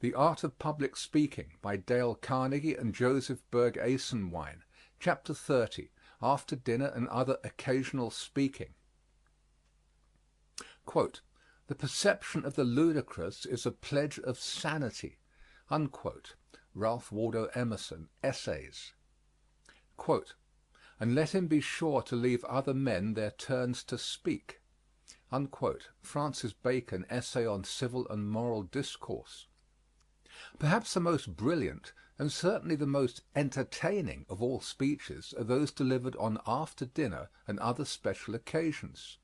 The Art of Public Speaking by Dale Carnegie and Joseph Berg Esenwein. Chapter 30. After Dinner and Other Occasional Speaking. Quote, "The perception of the ludicrous is a pledge of sanity." Unquote. Ralph Waldo Emerson, Essays. Quote, "And let him be sure to leave other men their turns to speak." Unquote. Francis Bacon, Essay on Civil and Moral Discourse. Perhaps the most brilliant, and certainly the most entertaining of all speeches are those delivered on after dinner and other special occasions.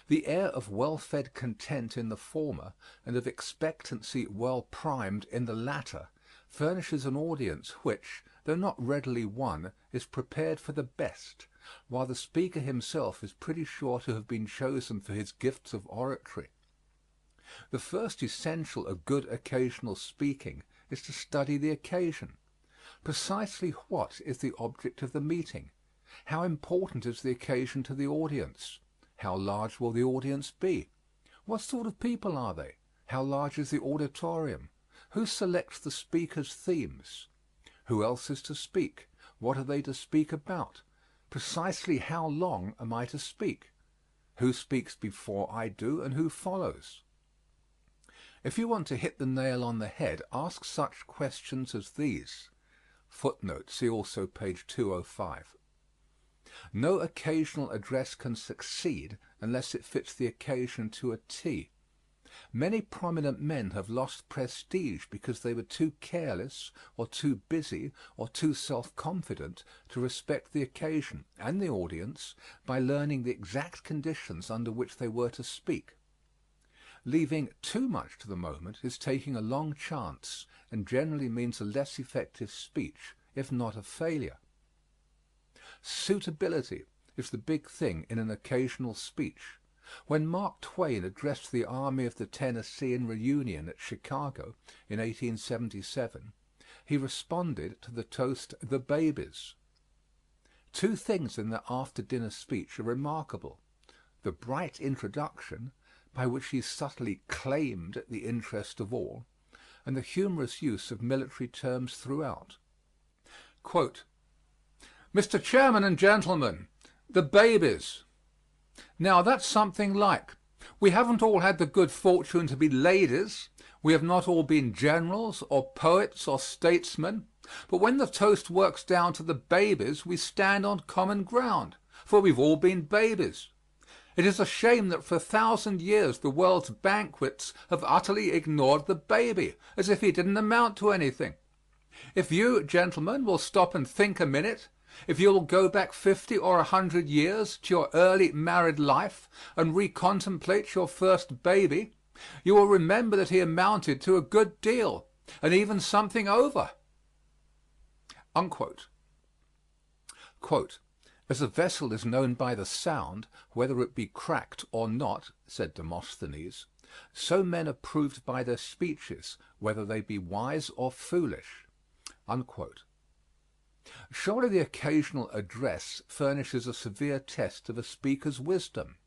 The air of well-fed content in the former, and of expectancy well primed in the latter, furnishes an audience which, though not readily won, is prepared for the best, while the speaker himself is pretty sure to have been chosen for his gifts of oratory. The first essential of good occasional speaking is to study the occasion. Precisely what is the object of the meeting? How important is the occasion to the audience? How large will the audience be? What sort of people are they? How large is the auditorium? Who selects the speaker's themes? Who else is to speak? What are they to speak about? Precisely how long am I to speak? Who speaks before I do, and who follows? If you want to hit the nail on the head, ask such questions as these. Footnote, see also page 205. No occasional address can succeed unless it fits the occasion to a T. Many prominent men have lost prestige because they were too careless, or too busy, or too self-confident to respect the occasion and the audience by learning the exact conditions under which they were to speak. Leaving too much to the moment is taking a long chance, and generally means a less effective speech, if not a failure. Suitability is the big thing in an occasional speech. When Mark Twain addressed the Army of the Tennessee in reunion at Chicago in 1877, he responded to the toast, "The Babies." Two things in the after-dinner speech are remarkable: the bright introduction, by which he subtly claimed the interest of all, and the humorous use of military terms throughout. Quote, "Mr. Chairman and gentlemen, the babies. Now that's something like. We haven't all had the good fortune to be ladies, we have not all been generals, or poets, or statesmen, but when the toast works down to the babies we stand on common ground, for we've all been babies. It is a shame that for 1,000 years the world's banquets have utterly ignored the baby, as if he didn't amount to anything. If you, gentlemen, will stop and think a minute, if you will go back 50 or 100 years to your early married life and recontemplate your first baby, you will remember that he amounted to a good deal, and even something over." Unquote. Quote, "As a vessel is known by the sound, whether it be cracked or not," said Demosthenes, "so men are proved by their speeches, whether they be wise or foolish." Unquote. Surely the occasional address furnishes a severe test of a speaker's wisdom.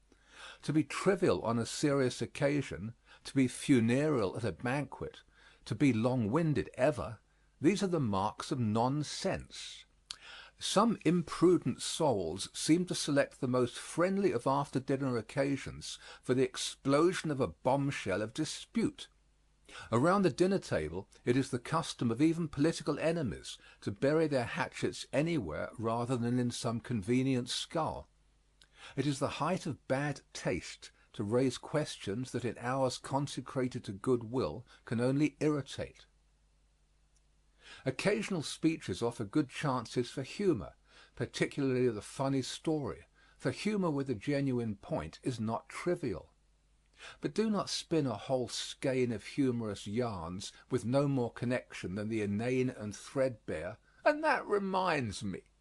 To be trivial on a serious occasion, to be funereal at a banquet, to be long-winded ever, these are the marks of nonsense. Some imprudent souls seem to select the most friendly of after-dinner occasions for the explosion of a bombshell of dispute. Around the dinner table it is the custom of even political enemies to bury their hatchets anywhere rather than in some convenient skull. It is the height of bad taste to raise questions that in hours consecrated to goodwill can only irritate. Occasional speeches offer good chances for humor, particularly the funny story, for humor with a genuine point is not trivial. But do not spin a whole skein of humorous yarns with no more connection than the inane and threadbare, "and that reminds me."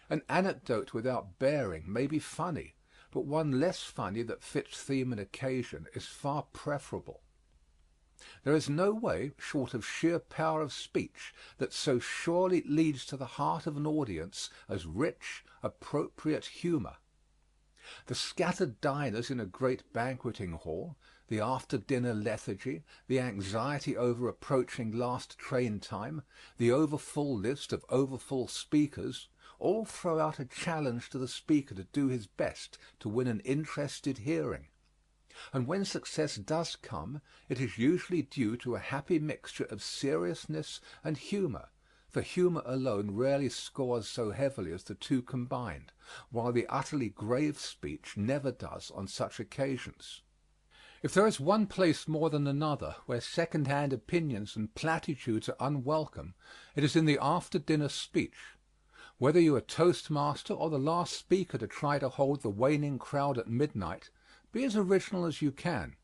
An anecdote without bearing may be funny, but one less funny that fits theme and occasion is far preferable. There is no way, short of sheer power of speech, that so surely leads to the heart of an audience as rich, appropriate humor. The scattered diners in a great banqueting hall, the after-dinner lethargy, the anxiety over approaching last train time, the overfull list of overfull speakers, all throw out a challenge to the speaker to do his best to win an interested hearing. And when success does come, it is usually due to a happy mixture of seriousness and humor, for humor alone rarely scores so heavily as the two combined, while the utterly grave speech never does on such occasions. If there is one place more than another where second-hand opinions and platitudes are unwelcome, it is in the after-dinner speech. Whether you are toastmaster or the last speaker to try to hold the waning crowd at midnight, be as original as you can.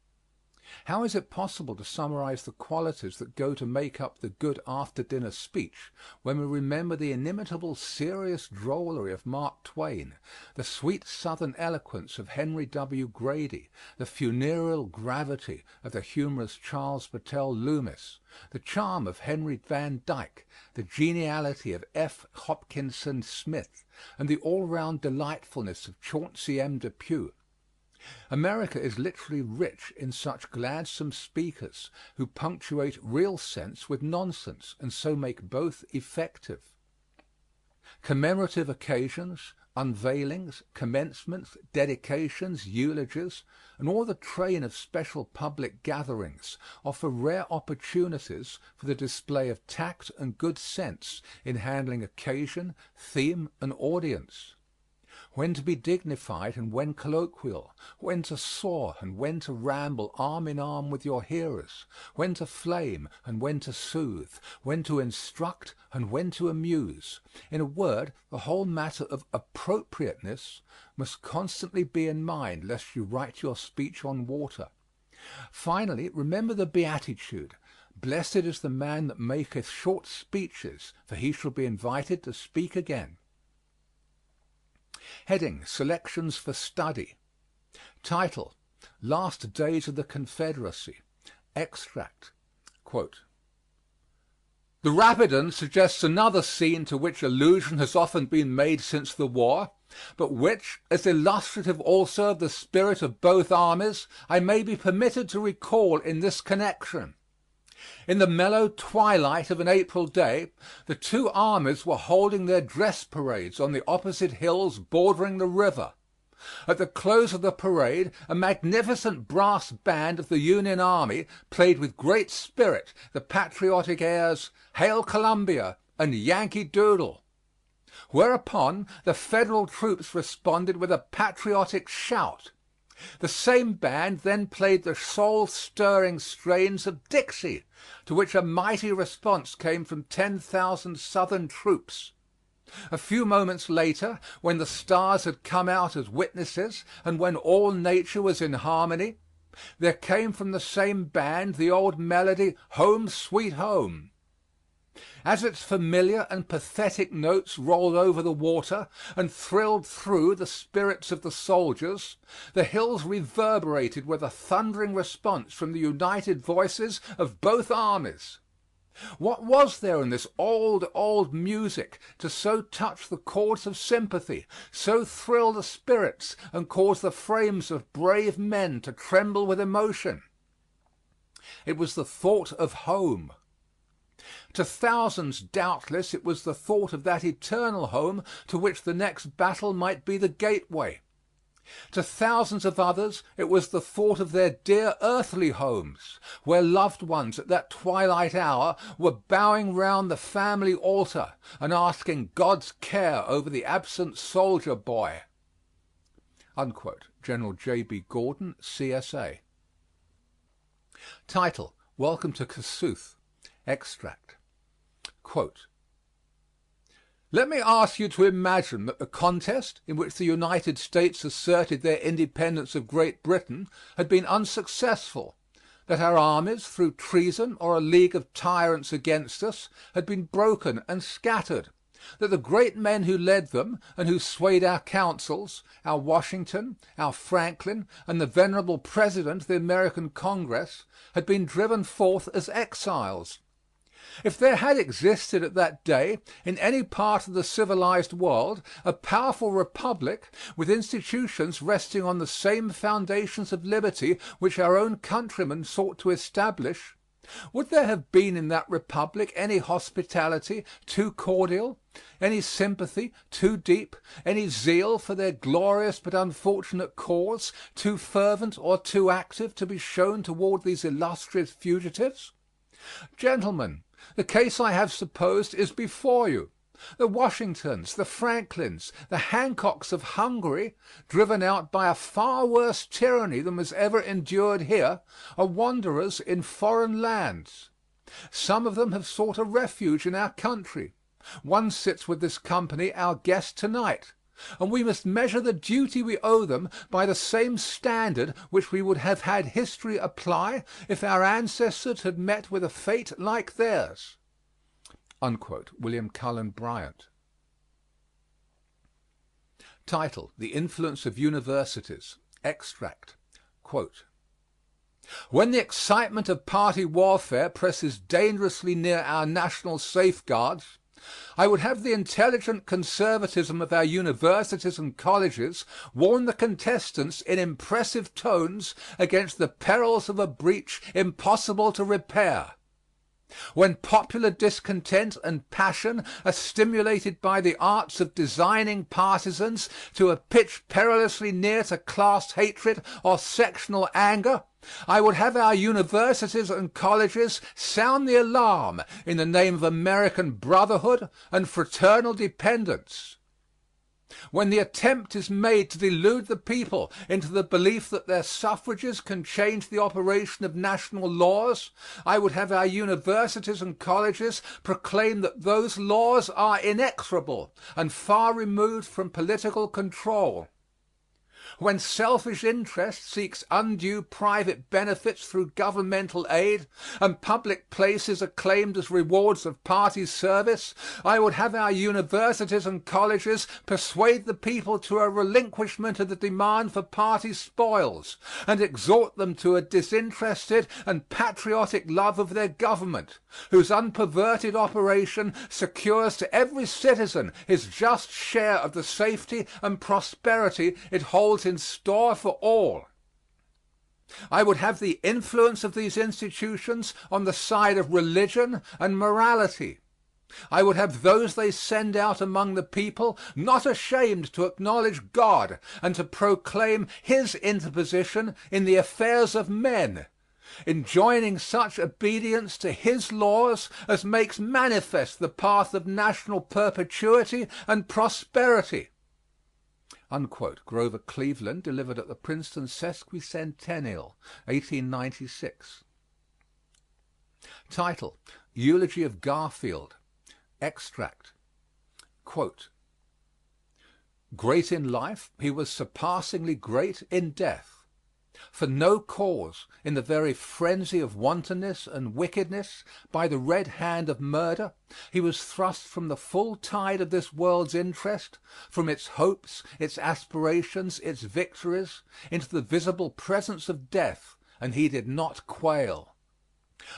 How is it possible to summarize the qualities that go to make up the good after-dinner speech when we remember the inimitable serious drollery of Mark Twain, the sweet Southern eloquence of Henry W. Grady, the funereal gravity of the humorous Charles Battelle Loomis, the charm of Henry Van Dyke, the geniality of F. Hopkinson Smith, and the all-round delightfulness of Chauncey M. Depew? America is literally rich in such gladsome speakers who punctuate real sense with nonsense and so make both effective. Commemorative occasions, unveilings, commencements, dedications, eulogies, and all the train of special public gatherings offer rare opportunities for the display of tact and good sense in handling occasion, theme, and audience. When to be dignified and when colloquial, when to soar and when to ramble arm in arm with your hearers, when to flame and when to soothe, when to instruct and when to amuse. In a word, the whole matter of appropriateness must constantly be in mind lest you write your speech on water. Finally, remember the beatitude, "Blessed is the man that maketh short speeches, for he shall be invited to speak again." Heading: Selections for Study. Title: Last Days of the Confederacy. Extract: Quote, "The Rapidan suggests another scene to which allusion has often been made since the war, but which, as illustrative also of the spirit of both armies, I may be permitted to recall in this connection. In the mellow twilight of an April day, the two armies were holding their dress parades on the opposite hills bordering the river. At the close of the parade, a magnificent brass band of the Union Army played with great spirit the patriotic airs, 'Hail Columbia' and 'Yankee Doodle.' Whereupon the Federal troops responded with a patriotic shout. The same band then played the soul-stirring strains of 'Dixie,' to which a mighty response came from 10,000 Southern troops. A few moments later, when the stars had come out as witnesses and when all nature was in harmony, there came from the same band the old melody, 'Home, Sweet Home.' As its familiar and pathetic notes rolled over the water and thrilled through the spirits of the soldiers, the hills reverberated with a thundering response from the united voices of both armies. What was there in this old, old music to so touch the chords of sympathy, so thrill the spirits and cause the frames of brave men to tremble with emotion? It was the thought of home. To thousands, doubtless, it was the thought of that eternal home to which the next battle might be the gateway. To thousands of others it was the thought of their dear earthly homes, where loved ones at that twilight hour were bowing round the family altar and asking God's care over the absent soldier boy." Unquote. General J.B. Gordon, C.S.A. Title: Welcome to Kossuth. Extract: Quote, "Let me ask you to imagine that the contest in which the United States asserted their independence of Great Britain had been unsuccessful, that our armies, through treason or a league of tyrants against us, had been broken and scattered, that the great men who led them and who swayed our councils, our Washington, our Franklin, and the venerable President of the American Congress, had been driven forth as exiles. If there had existed at that day in any part of the civilized world a powerful republic with institutions resting on the same foundations of liberty which our own countrymen sought to establish, would there have been in that republic any hospitality too cordial, any sympathy too deep, any zeal for their glorious but unfortunate cause too fervent or too active to be shown toward these illustrious fugitives? Gentlemen, the case I have supposed is before you. The Washingtons, the Franklins, the Hancocks of Hungary, driven out by a far worse tyranny than was ever endured here, are wanderers in foreign lands. Some of them have sought a refuge in our country. One sits with this company, our guest tonight, and we must measure the duty we owe them by the same standard which we would have had history apply if our ancestors had met with a fate like theirs. Unquote. William Cullen Bryant. Title: The Influence of Universities. Extract. Quote: When the excitement of party warfare presses dangerously near our national safeguards, I would have the intelligent conservatism of our universities and colleges warn the contestants in impressive tones against the perils of a breach impossible to repair. When popular discontent and passion are stimulated by the arts of designing partisans to a pitch perilously near to class hatred or sectional anger, I would have our universities and colleges sound the alarm in the name of American brotherhood and fraternal dependence. When the attempt is made to delude the people into the belief that their suffrages can change the operation of national laws, I would have our universities and colleges proclaim that those laws are inexorable and far removed from political control. When selfish interest seeks undue private benefits through governmental aid, and public places are claimed as rewards of party service, I would have our universities and colleges persuade the people to a relinquishment of the demand for party spoils, and exhort them to a disinterested and patriotic love of their government, whose unperverted operation secures to every citizen his just share of the safety and prosperity it holds in store for all. I would have the influence of these institutions on the side of religion and morality. I would have those they send out among the people not ashamed to acknowledge God and to proclaim His interposition in the affairs of men, enjoining such obedience to His laws as makes manifest the path of national perpetuity and prosperity. Unquote. Grover Cleveland, delivered at the Princeton Sesquicentennial, 1896. Title: Eulogy of Garfield. Extract. Quote: Great in life, he was surpassingly great in death. For no cause, in the very frenzy of wantonness and wickedness, by the red hand of murder, he was thrust from the full tide of this world's interest, from its hopes, its aspirations, its victories, into the visible presence of death, and he did not quail.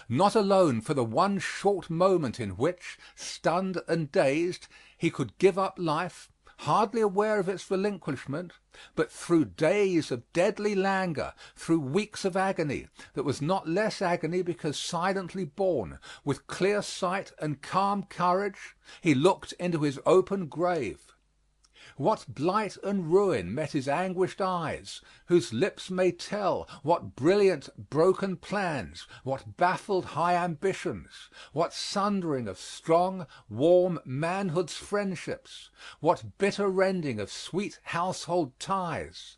Not alone for the one short moment in which, stunned and dazed, he could give up life, hardly aware of its relinquishment, but through days of deadly languor, through weeks of agony that was not less agony because silently borne, with clear sight and calm courage, he looked into his open grave. What blight and ruin met his anguished eyes, whose lips may tell what brilliant broken plans, what baffled high ambitions, what sundering of strong, warm manhood's friendships, what bitter rending of sweet household ties.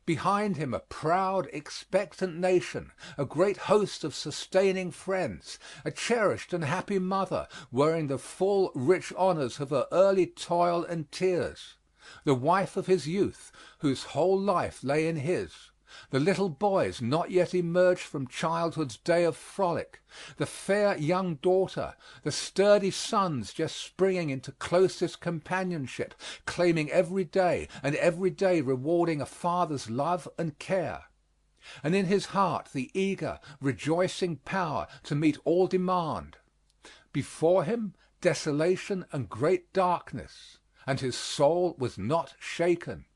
Behind him a proud, expectant nation, a great host of sustaining friends, a cherished and happy mother, wearing the full, rich honors of her early toil and tears, the wife of his youth, whose whole life lay in his, the little boys not yet emerged from childhood's day of frolic, the fair young daughter, the sturdy sons just springing into closest companionship, claiming every day and every day rewarding a father's love and care, and in his heart the eager, rejoicing power to meet all demand. Before him desolation and great darkness, and his soul was not shaken.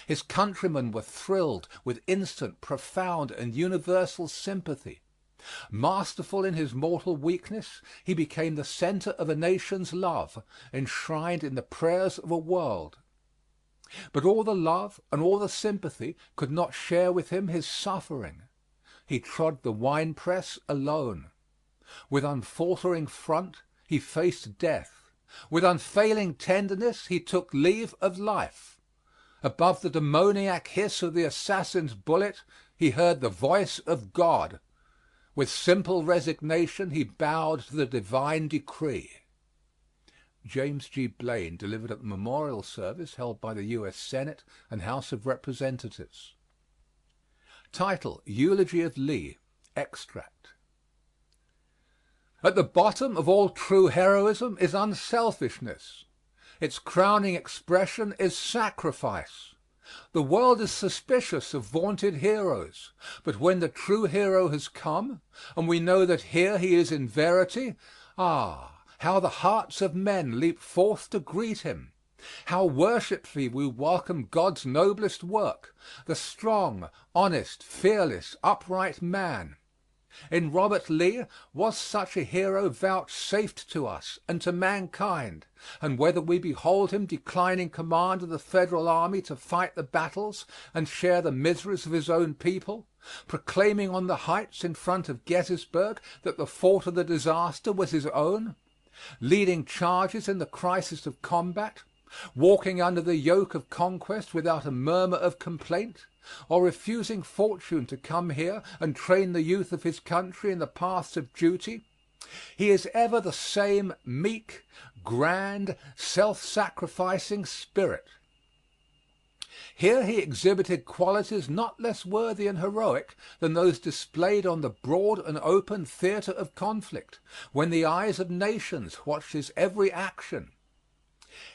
His countrymen were thrilled with instant, profound, and universal sympathy. Masterful in his mortal weakness, he became the center of a nation's love, enshrined in the prayers of a world. But all the love and all the sympathy could not share with him his suffering. He trod the winepress alone. With unfaltering front he faced death. With unfailing tenderness he took leave of life. Above the demoniac hiss of the assassin's bullet he heard the voice of God. With simple resignation he bowed to the divine decree. James G. Blaine, delivered at the memorial service held by the U.S. Senate and House of Representatives. Title: Eulogy of Lee. Extract. At the bottom of all true heroism is unselfishness. Its crowning expression is sacrifice. The world is suspicious of vaunted heroes, but when the true hero has come, and we know that here he is in verity, how the hearts of men leap forth to greet him. How worshipfully we welcome God's noblest work, the strong, honest, fearless, upright man. In Robert Lee was such a hero vouchsafed to us and to mankind, and whether we behold him declining command of the Federal army to fight the battles and share the miseries of his own people, proclaiming on the heights in front of Gettysburg that the fault of the disaster was his own, leading charges in the crisis of combat, walking under the yoke of conquest without a murmur of complaint, or refusing fortune to come here and train the youth of his country in the paths of duty, he is ever the same meek, grand, self-sacrificing spirit. Here he exhibited qualities not less worthy and heroic than those displayed on the broad and open theater of conflict, when the eyes of nations watched his every action.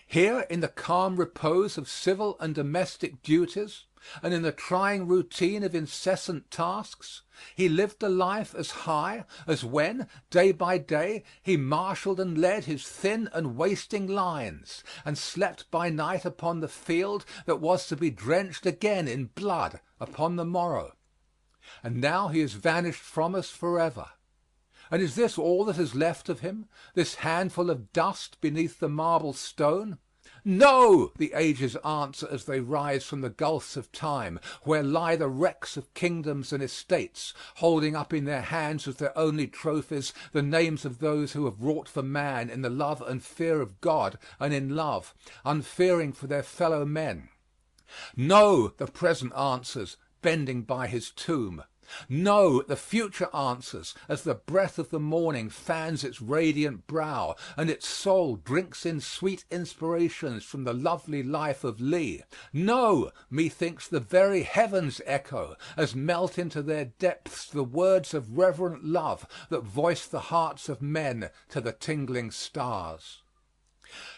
Here, in the calm repose of civil and domestic duties, and in the trying routine of incessant tasks, he lived a life as high as when, day by day, he marshaled and led his thin and wasting lines, and slept by night upon the field that was to be drenched again in blood upon the morrow. And now he has vanished from us forever. And is this all that is left of him, this handful of dust beneath the marble stone? No, the ages answer as they rise from the gulfs of time, where lie the wrecks of kingdoms and estates, holding up in their hands as their only trophies the names of those who have wrought for man in the love and fear of God and in love, unfearing for their fellow men. No, the present answers, bending by his tomb. No, the future answers as the breath of the morning fans its radiant brow, and its soul drinks in sweet inspirations from the lovely life of Lee. No, methinks the very heavens echo as melt into their depths the words of reverent love that voice the hearts of men to the tingling stars.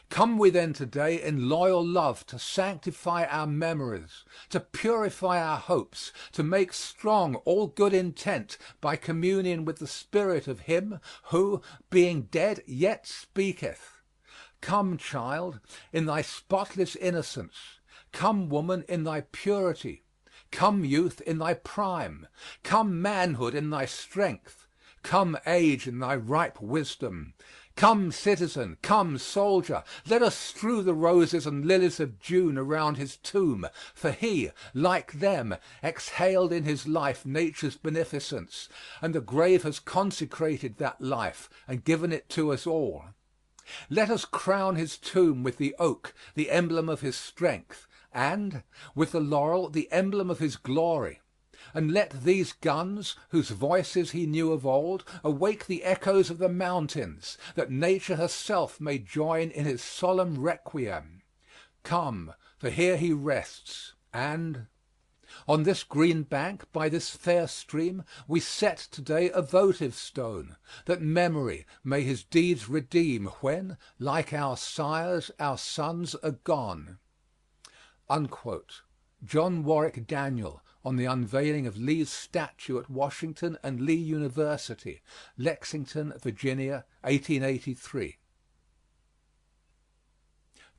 Come we then today in loyal love to sanctify our memories, to purify our hopes, to make strong all good intent by communion with the spirit of him who, being dead, yet speaketh. Come, child, in thy spotless innocence. Come, woman, in thy purity. Come, youth, in thy prime. Come, manhood, in thy strength. Come, age, in thy ripe wisdom. Come, citizen, come, soldier, let us strew the roses and lilies of June around his tomb, for he, like them, exhaled in his life nature's beneficence, and the grave has consecrated that life and given it to us all. Let us crown his tomb with the oak, the emblem of his strength, and, with the laurel, the emblem of his glory. And let these guns, whose voices he knew of old, awake the echoes of the mountains, that nature herself may join in his solemn requiem. Come, for here he rests, and on this green bank, by this fair stream, we set today a votive stone, that memory may his deeds redeem when, like our sires, our sons are gone. Unquote. John Warwick Daniel, on the unveiling of Lee's statue at Washington and Lee University, Lexington, Virginia, 1883.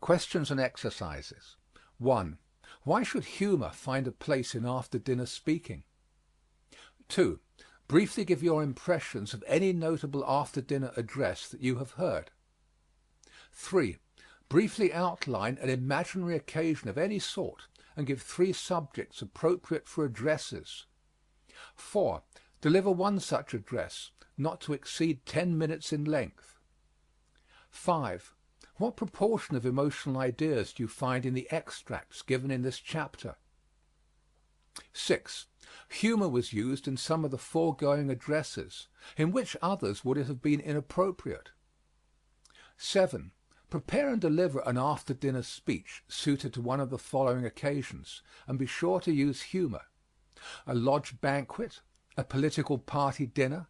Questions and exercises. 1. Why should humor find a place in after-dinner speaking? 2. Briefly give your impressions of any notable after-dinner address that you have heard. 3. Briefly outline an imaginary occasion of any sort and give 3 subjects appropriate for addresses. 4. Deliver one such address, not to exceed 10 minutes in length. 5. What proportion of emotional ideas do you find in the extracts given in this chapter? 6. Humor was used in some of the foregoing addresses. In which others would it have been inappropriate? 7. Prepare and deliver an after-dinner speech suited to one of the following occasions, and be sure to use humor: a lodge banquet, a political party dinner,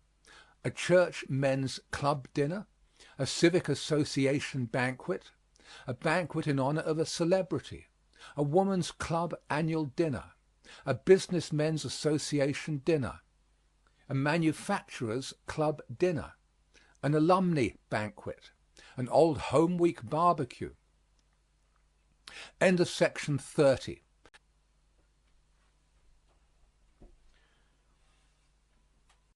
a church men's club dinner, a civic association banquet, a banquet in honor of a celebrity, a woman's club annual dinner, a business men's association dinner, a manufacturers club dinner, an alumni banquet, an old home week barbecue. End of section 30.